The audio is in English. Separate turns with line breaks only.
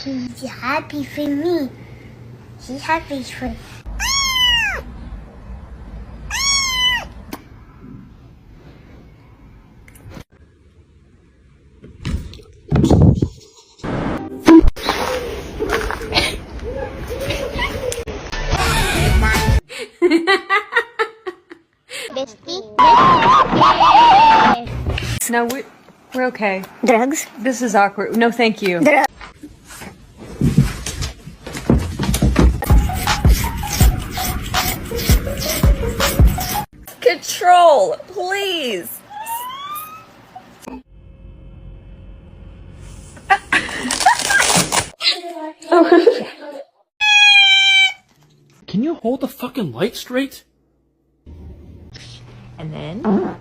He's happy for me. He's happy for.
No, we're okay.
Drugs?
This is awkward. No, thank you. Control, please.
Can you hold the fucking light straight?
And then